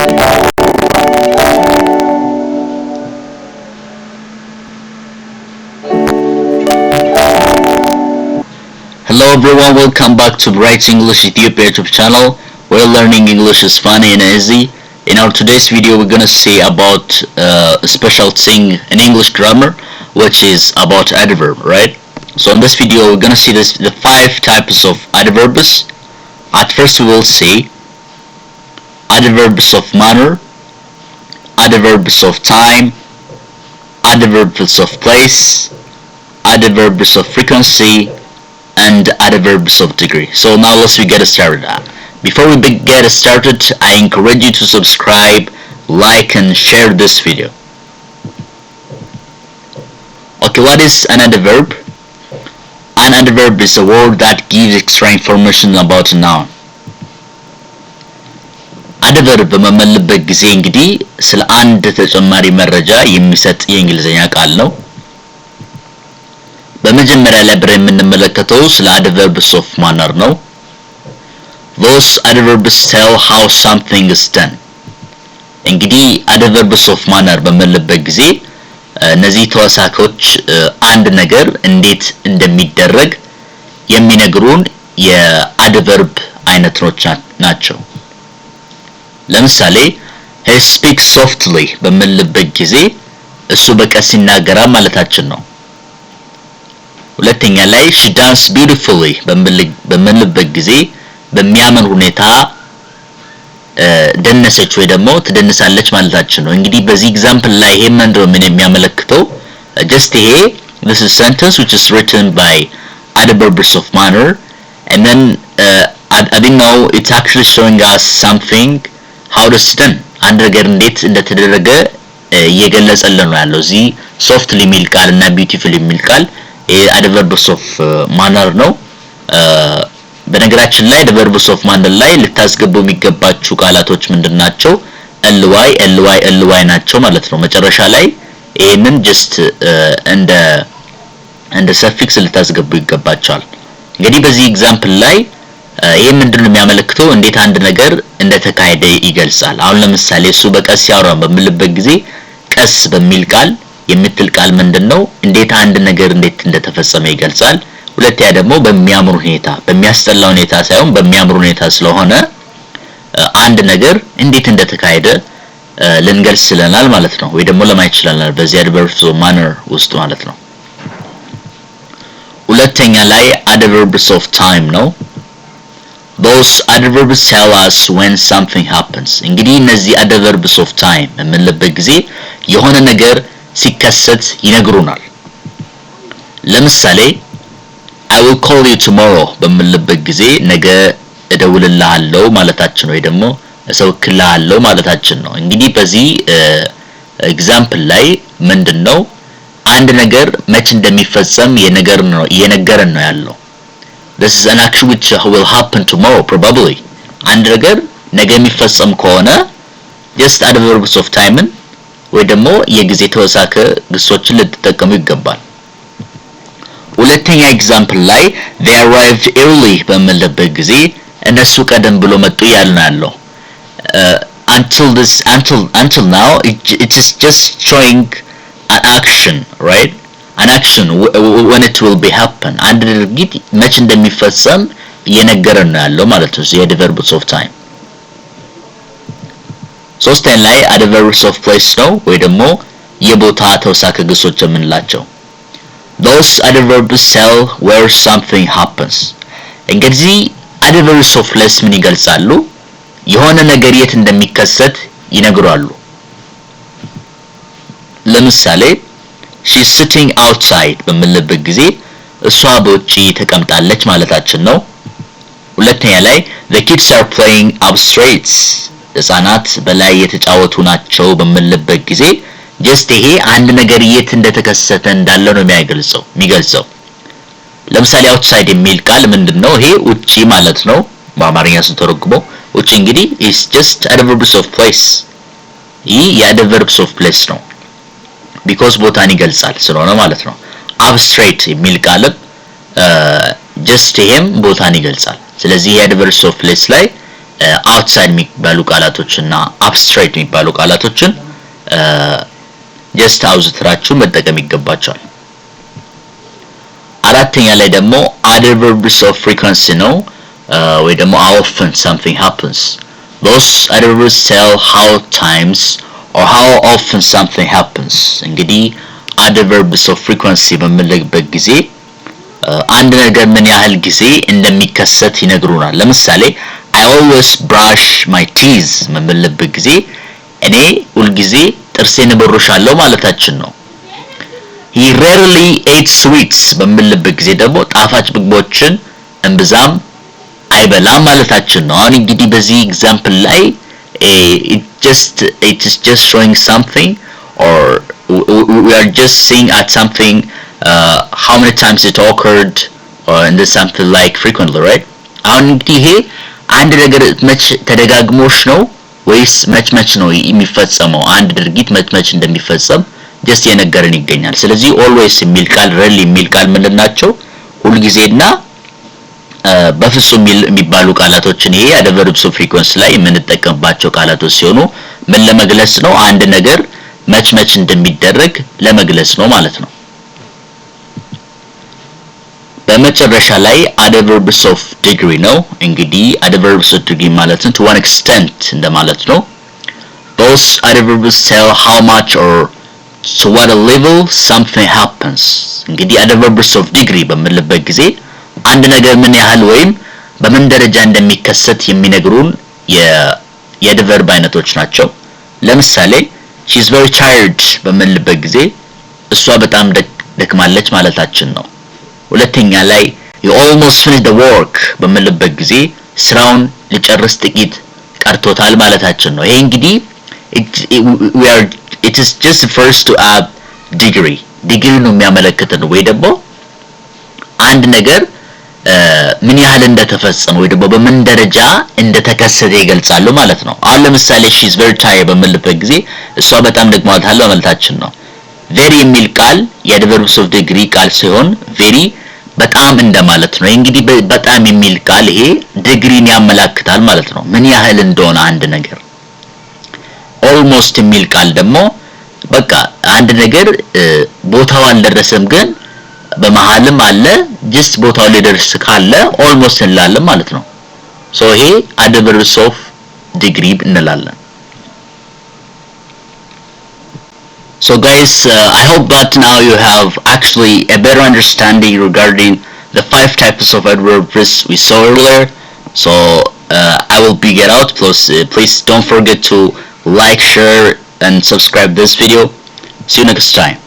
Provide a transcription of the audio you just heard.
Hello everyone, welcome back to Bright English Ethiopia YouTube channel, where learning English is funny and easy. In our today's video, we're gonna see about a special thing in English grammar, which is about adverb, right? So in this video, we're gonna see the 5 types of adverbs. At first, we will see adverbs of manner, adverbs of time, adverbs of place, adverbs of frequency, and adverbs of degree. So now let's get started. Before we get started, I encourage you to subscribe, like, and share this video. Okay, what is an adverb? An adverb is a word that gives extra information about a noun. adverb በመመልበት ጊዜ እንግዲህ ስለ አንድ ተጨማሪ መረጃ የሚሰጥ የእንግሊዘኛ ቃል ነው። በመጀመሪያ ላይ የምንመለከተው ስለ adverbs of manner ነው። Those adverbs tell how something is done. እንግዲህ adverbs of manner በመልበት ጊዜ እነዚህ ተወሳኮች አንድ ነገር እንዴት እንደሚደረግ የሚነግሩን የadverb አይነቶች ናቸው። ለምሳሌ he speaks softly በመልበት ጊዜ እሱ በቀስ ይናገራል ማለታችን ነው። ሁለተኛ ላይ she dances beautifully በምንልበት ጊዜ በሚያምር ሁኔታ ደነሰች ወይ ደግሞ ትደንሳለች ማለታችን ነው። እንግዲህ በዚህ ኤግዛምፕል ላይ ይሄ ምንድነው የሚያመለክተው? just ይሄ this is sentence which is written by adverbs of manner, and then I didn't know it's actually showing us something how it's done. አንድ ነገር እንዴት እንደተደረገ እየገለጸልን ነው ያለው። እዚህ softly የሚል ቃል እና beautifully የሚል ቃል adverbs of manner ነው። በነገራችን ላይ adverbs of manner ላይ ልታስገቡ የሚገባችሁ ቃላቶች ምንድናቸው? ly ናቸው ማለት ነው። መጨረሻ ላይ ይሄንን just እንደ suffix ልታስገቡ ይገባቸዋል። እንግዲህ በዚህ ኤግዛምፕል ላይ ይሄ ምንድነው የሚያመለክተው? እንዴት አንድ ነገር እንደተካሄደ ይገልጻል። አሁን ለምሳሌ እሱ በቀስ ያወራ በሚልበት ጊዜ ቀስ በሚል ቃል የምትል ቃል ምንድነው? እንዴት አንድ ነገር እንዴት እንደተፈጸመ ይገልጻል። ሁለተኛ ደግሞ በሚያምር ሁኔታ፣ በሚያስጠላ ሁኔታ ሳይሆን በሚያምር ሁኔታ ስለሆነ አንድ ነገር እንዴት እንደተካሄደ ልንገልጽ ስለናል ማለት ነው፣ ወይ ደግሞ ለማየት ይችላል በዚህ adverbs of manner ውስጥ ማለት ነው። ሁለተኛ ላይ adverbs of time ነው። Those adverbs tell us when something happens. እንግዲህ እነዚህ adverbs of time የምንልበት ጊዜ የሆነ ነገር ሲከሰት ይነግሩናል። ለምሳሌ I will call you tomorrow በምንልበት ጊዜ ነገ እደውልልሃለሁ ማለታችን ነው፣ ወይ ደግሞ እሰውክልሃለሁ ማለታችን ነው። እንግዲህ በዚህ ኤግዛምፕል ላይ ምንድነው አንድ ነገር መቼ እንደሚፈጸም የነገረን ነው ያለው። This is an action which will happen tomorrow probably. አንድ ነገር ነገ የሚፈጸም ከሆነ just adverbs of time ወይ ደግሞ የጊዜ ተወሳከ ግሶችን ልትጠቀሙ ይገባል። ሁለተኛ ኤግዛምፕል ላይ they arrived early በመለበት ጊዜ እነሱ ቀደም ብሎ መጡ ያልናለው። until now it is just showing an action, right? An action when it will be happen. አንድ ድርጊት መቼ እንደሚፈጸም እየነገረን ነው ያለው ማለት ነው። the adverbs of time. ሶስተኛ ላይ adverbs of place ነው ወይ ደግሞ የቦታ ተወሳከ ግሶች የምንላቸው። Those adverbs tell where something happens. እንግዲህ adverbs of place ምን ይገልጻሉ? የሆነ ነገር የት እንደሚከሰት ይነግራሉ። ለምሳሌ she's sitting outside በምንልበት ጊዜ እሷ በውጪ ተቀምጣለች ማለታችን ነው። ሁለተኛ ላይ the kids are playing upstairs. ህፃናት በላይ የተጫወቱ ናቸው በምንልበት ጊዜ just ይሄ አንድ ነገር የት እንደተከሰተ እንዳለ ነው የሚገልጸው። ለምሳሌ outside የሚል ቃል ምንድነው? ይሄ ውጪ ማለት ነው በአማርኛ ስንተረጉመው። ውጪ እንግዲህ is just adverbs of place. ይህ የadverbs of place ነው because ቦታን ይገልጻል ስለሆነ ማለት ነው። upstairs የሚል ቃልም just ይሄም ቦታን ይገልጻል። ስለዚህ የadverbs of place ላይ outside የሚባሉ ቃላቶችና abstract የሚባሉ ቃላቶችን just አውዝትራችሁ መጠቀም ይገባቸዋል። አራተኛ ላይ ደግሞ other verbs of frequency ነው ወይ ደግሞ how often something happens. Those other verbs tell how times or how often something happens. እንግዲህ other verbs of frequency በምንልበት ጊዜ አንድ ነገር ምን ያህል ጊዜ እንደሚከሰት ይነግሩናል። ለምሳሌ I always brush my teeth በምንልበት ጊዜ እኔ ሁልጊዜ ጥርሴን እቦርሻለሁ ማለታችን ነው። He rarely ate sweets በምንልበት ጊዜ ደግሞ ጣፋጭ ምግቦችን እምብዛም አይበላም ማለታችን ነው። አሁን እንግዲህ በዚህ ኤግዛምፕል ላይ it is just showing something or we are just seeing at something how many times it occurred or and there's something like frequently, right? አሁን እንግዲህ ይሄ አንድ ነገር መች ተደጋግሞሽ ነው ወይስ መች ነው የሚፈጸመው? አንድ ድርጊት መች እንደሚፈጸም just የነገረን ይገኛል። ስለዚህ always የሚል ቃል rarely የሚል ቃል ምን ናቸው? ሁል ጊዜና በፍጹም የሚባሉ ቃላቶችን ይሄ adverbs of frequency ላይ የምንጠቀምባቸው ቃላቶች ሲሆኑ ምን ለመግለጽ ነው? አንድ ነገር መች እንደሚደረግ ለመግለጽ ነው ማለት ነው። በመጨረሻ ላይ adverbs of degree ነው። እንግዲህ adverbs of degree ማለት to one extent እንደማለት ነው። Those adverbs tell how much or to what a level something happens. እንግዲህ adverbs of degree በምንልበት ጊዜ አንድ ነገር ምን ያህል ወይም በምን ደረጃ እንደሚከሰት የሚነግሩን የadverb አይነቶች ናቸው። ለምሳሌ she's very tired በምንልበት ጊዜ እሷ በጣም ደክማለች ማለታችን ነው። ሁለተኛ ላይ you almost finished the work በምንልበት ጊዜ ስራውን ሊጨርስ ጥቂት ቀርቶታል ማለታችን ነው። ይሄ እንግዲህ it is just refers to a degree ነው የሚያመለክተን ወይ ደግሞ አንድ ነገር ምን ያህል እንደተፈጸመ ወይ ደግሞ በምን ደረጃ እንደተከሰተ ይገልጻሉ ማለት ነው። አሁን ለምሳሌ she's very tired በምንልበት ጊዜ እሷ በጣም ደክሟታል ማለታችን ነው። very የሚል ቃል የadverbs of degree ቃል ሲሆን very በጣም እንደማለት ነው። እንግዲህ በጣም የሚል ቃል ይሄ ዲግሪን ያመለክታል ማለት ነው፣ ምን ያህል እንደሆነ አንድ ነገር። almost የሚል ቃል ደግሞ በቃ አንድ ነገር ቦታው አልደረሰም ግን በመሃልም አለ just ቦታው ሊደርስ ካለ almost እንላለን ማለት ነው። so ይሄ adverbs of degree እንላለን። So guys, I hope that now you have actually a better understanding regarding the 5 types of adverbs we saw earlier. So I will be get out. Please don't forget to like, share and subscribe this video. See you next time.